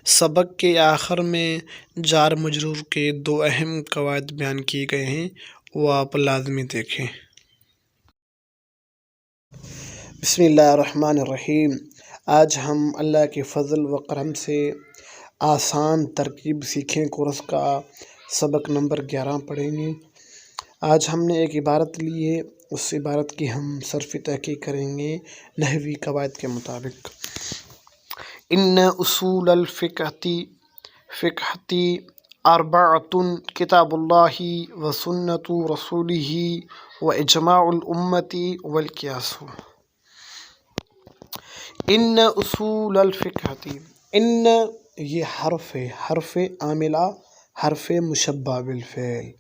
سبق کے آخر میں جار مجرور کے دو اہم قواعد بیان کیے گئے ہیں، وہ آپ لازمی دیکھیں۔ بسم اللہ الرحمن الرحیم۔ آج ہم اللہ کے فضل و کرم سے آسان ترکیب سیکھیں کورس کا سبق نمبر 11 پڑھیں گے۔ آج ہم نے ایک عبارت لی ہے، اس عبارت کی ہم صرف تحقیق کریں گے نحوی قواعد کے مطابق۔ ان اصول الفقہ اربعۃ کتاب اللہ و سنت رسولہ و اجماع الامۃ والقیاس۔ ان اصول الفقہ، ان یہ حرف ہے، حرف عاملہ، حرف مشبہ بالفعل۔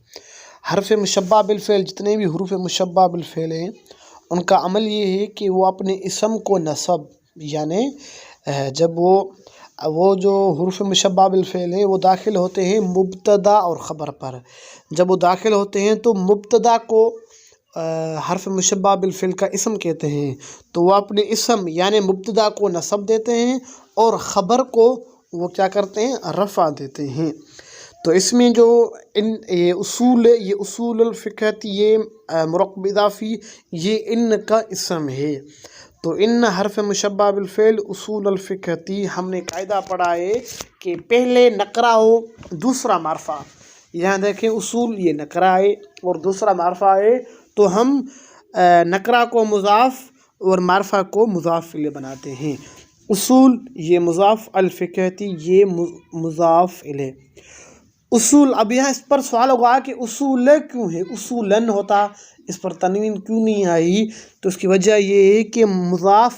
حرف مشبہ بالفعل، جتنے بھی حروف مشبہ بالفعل ہیں ان کا عمل یہ ہے کہ وہ اپنے اسم کو نصب، یعنی جب وہ جو حروف مشبہ بالفعل ہیں وہ داخل ہوتے ہیں مبتدا اور خبر پر۔ جب وہ داخل ہوتے ہیں تو مبتدا کو حرف مشبہ بالفعل کا اسم کہتے ہیں، تو وہ اپنے اسم یعنی مبتدا کو نصب دیتے ہیں اور خبر کو وہ کیا کرتے ہیں، رفع دیتے ہیں۔ تو اس میں جو یہ اصول الفقہ، یہ مرکب اضافی، یہ ان کا اسم ہے۔ تو ان حرف مشبہ بالفعل اصول الفقہ، ہم نے قاعدہ پڑھا ہے کہ پہلے نکرہ ہو دوسرا معرفہ۔ یہاں دیکھیں اصول یہ نکرہ ہے اور دوسرا معرفہ ہے، تو ہم نکرہ کو مضاف اور معرفہ کو مضاف الیہ بناتے ہیں۔ اصول یہ مضاف، الفقہ یہ مضاف الیہ۔ اصول، اب یہاں اس پر سوال ہوگا کہ اصول کیوں ہے، اصولاً ہوتا، اس پر تنوین کیوں نہیں آئی؟ تو اس کی وجہ یہ ہے کہ مضاف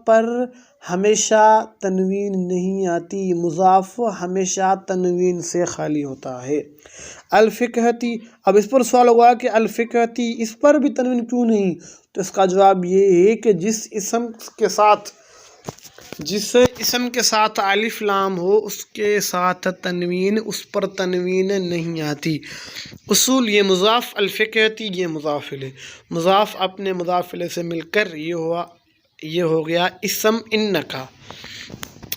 پر ہمیشہ تنوین نہیں آتی، مضاف ہمیشہ تنوین سے خالی ہوتا ہے۔ الفقہ، اب اس پر سوال ہوگا کہ الفقہ اس پر بھی تنوین کیوں نہیں؟ تو اس کا جواب یہ ہے کہ جس اسم کے ساتھ الف لام ہو اس کے ساتھ تنوین، اس پر تنوین نہیں آتی۔ اصول یہ مضاف، الفقہ یہ مضاف الیہ۔ مضاف اپنے مضاف الیہ سے مل کر یہ ہو گیا اسم ان کا۔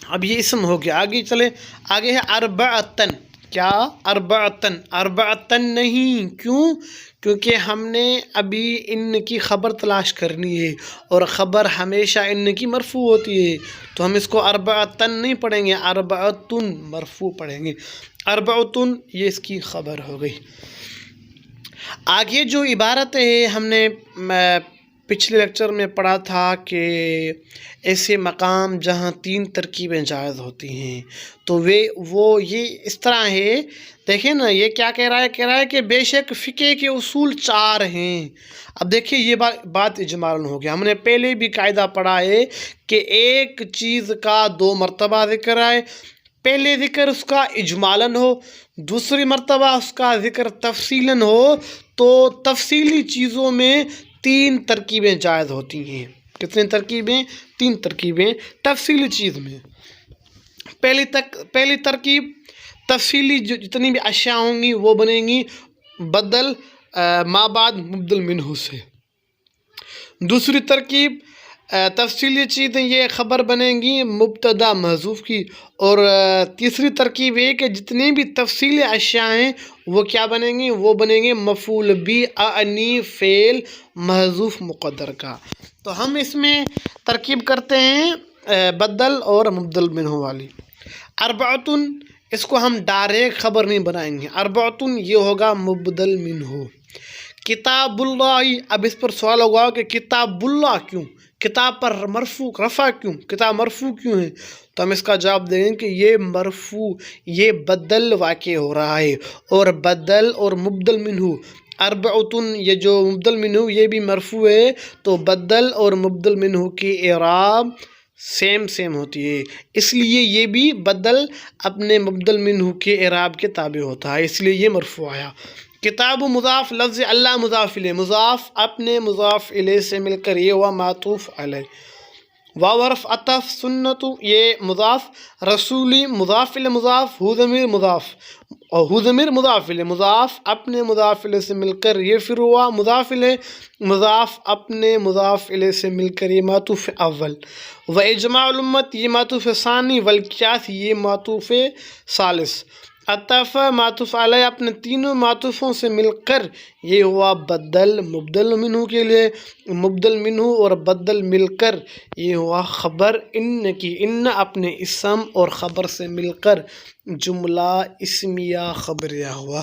اب یہ اسم ہو گیا، آگے چلے، آگے ہے اربعتن۔ کیا؟ اربعتن نہیں، کیوں؟ کیونکہ ہم نے ابھی ان کی خبر تلاش کرنی ہے اور خبر ہمیشہ ان کی مرفوع ہوتی ہے، تو ہم اس کو اربعتن نہیں پڑھیں گے، اربعتن مرفوع پڑھیں گے۔ اربعتن یہ اس کی خبر ہو گئی۔ آگے جو عبارت ہے، ہم نے پچھلے لیکچر میں پڑھا تھا کہ ایسے مقام جہاں 3 ترکیبیں جائز ہوتی ہیں، تو وہ یہ اس طرح ہے، دیکھیں نا یہ کیا کہہ رہا ہے کہ بے شک فقہ کے اصول 4 ہیں۔ اب دیکھیں یہ بات اجمالاً ہو گیا، ہم نے پہلے بھی قاعدہ پڑھا ہے کہ ایک چیز کا 2 مرتبہ ذکر آئے، پہلے ذکر اس کا اجمالاً ہو، دوسری مرتبہ اس کا ذکر تفصیلاً ہو، تو تفصیلی چیزوں میں 3 ترکیبیں جائز ہوتی ہیں۔ کتنی ترکیبیں؟ 3 ترکیبیں تفصیلی چیز میں۔ پہلی ترکیب تفصیلی جتنی بھی اشیاء ہوں گی وہ بنیں گی بدل ما بعد مبدل منہ سے۔ دوسری ترکیب تفصیلی چیزیں یہ خبر بنیں گی مبتدا محذوف کی، اور تیسری ترکیب یہ کہ جتنی بھی تفصیلی اشیاء ہیں وہ کیا بنیں گی؟ وہ بنیں گے مفعول بھی اعنی فعل محذوف مقدر کا۔ تو ہم اس میں ترکیب کرتے ہیں بدل اور مبدل منہ والی۔ اربعتن، اس کو ہم ڈائریکٹ خبر نہیں بنائیں گے، اربعتن یہ ہوگا مبدل منہ۔ کتاب اللہ، اب اس پر سوال ہوگا کہ کتاب اللہ کیوں، کتاب پر مرفوع رفع کیوں، کتاب مرفوع کیوں ہے؟ تو ہم اس کا جواب دیں گے کہ یہ مرفوع، یہ بدل واقع ہو رہا ہے، اور بدل اور مبدل منہ، اربعتن یہ جو مبدل منہ یہ بھی مرفوع ہے، تو بدل اور مبدل منہ کی اعراب سیم ہوتی ہے، اس لیے یہ بھی بدل اپنے مبدل منہ کے اعراب کے تابع ہوتا ہے، اس لیے یہ مرفوع آیا۔ کتاب مضاف، لفظ اللہ مضاف الیہ، مضاف اپنے مضاف الیہ سے مل کر یہ ہوا معطوف علیہ، واو حرف عطف، سنت یہ مضاف، رسولی مضاف الی مضاف، ہو ضمیر مضاف، اور ہو ضمیر مضاف الی مضاف اپنے مضاف الی سے مل کر یہ پھر ہوا مضاف الی، مضاف اپنے مضاف الی سے مل کر یہ معطوف اول، و اجماع الامت یہ معطوف ثانی، والقیاس یہ معطوف ثالث، عطف معطوف علیہ اپنے تینوں معطوفوں سے مل کر یہ ہوا بدل، مبدل منہ کے لیے مبدل منہ اور بدل مل کر یہ ہوا خبر، ان کی ان اپنے اسم اور خبر سے مل کر جملہ اسمیہ خبریہ ہوا۔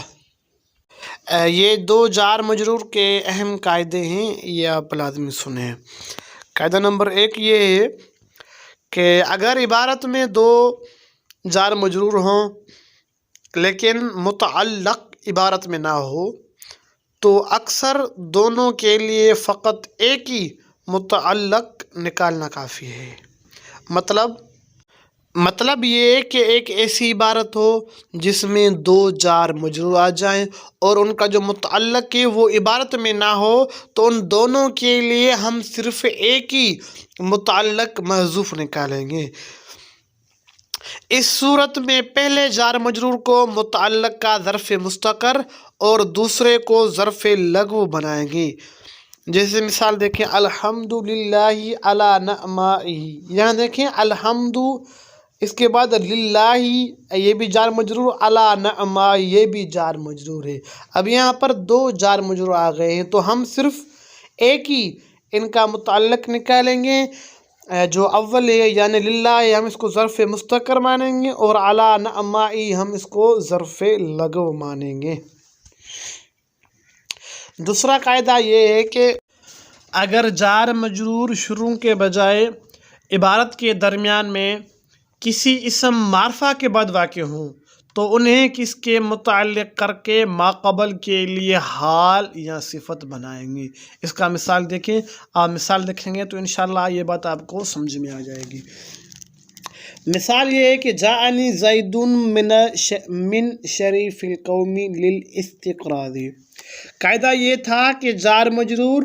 یہ دو جار مجرور کے اہم قاعدے ہیں، یہ آپ لازمی سنیں۔ قاعدہ نمبر 1 یہ ہے کہ اگر عبارت میں دو جار مجرور ہوں لیکن متعلق عبارت میں نہ ہو تو اکثر دونوں کے لیے فقط ایک ہی متعلق نکالنا کافی ہے۔ مطلب یہ کہ ایک ایسی عبارت ہو جس میں دو جار مجرور آ جائیں اور ان کا جو متعلق ہے وہ عبارت میں نہ ہو تو ان دونوں کے لیے ہم صرف ایک ہی متعلق محذوف نکالیں گے۔ اس صورت میں پہلے جار مجرور کو متعلق کا ظرف مستقر اور دوسرے کو ظرف لغو بنائیں گے۔ جیسے مثال دیکھیں الحمدللہ علی نعمائہ، یہاں دیکھیں الحمد، اس کے بعد للہ یہ بھی جار مجرور، علی نعمائہ یہ بھی جار مجرور ہے۔ اب یہاں پر دو جار مجرور آ گئے ہیں تو ہم صرف ایک ہی ان کا متعلق نکالیں گے، جو اول ہے یعنی للہ ہم اس کو ظرف مستقر مانیں گے اور علی نعمائہ ہم اس کو ظرف لغو مانیں گے۔ دوسرا قاعدہ یہ ہے کہ اگر جار مجرور شروع کے بجائے عبارت کے درمیان میں کسی اسم معرفہ کے بعد واقع ہوں تو انہیں کس کے متعلق کر کے ماقبل کے لیے حال یا صفت بنائیں گے۔ اس کا مثال دیکھیں، آپ مثال دیکھیں گے تو انشاءاللہ یہ بات آپ کو سمجھ میں آ جائے گی۔ مثال یہ ہے کہ جاءنی زید من شریف القوم للاستقراض۔ قاعدہ یہ تھا کہ جار مجرور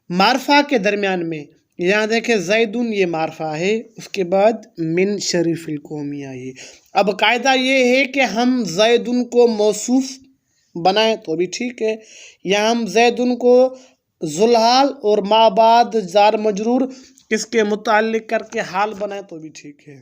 معرفہ کے درمیان میں، یہاں دیکھیں زیدن یہ معرفہ ہے، اس کے بعد من شریف القوم آئی۔ اب قاعدہ یہ ہے کہ ہم زیدن کو موصوف بنائیں تو بھی ٹھیک ہے، یا ہم زیدن کو ذوالحال اور ما بعد جار مجرور کس کے متعلق کر کے حال بنائیں تو بھی ٹھیک ہے۔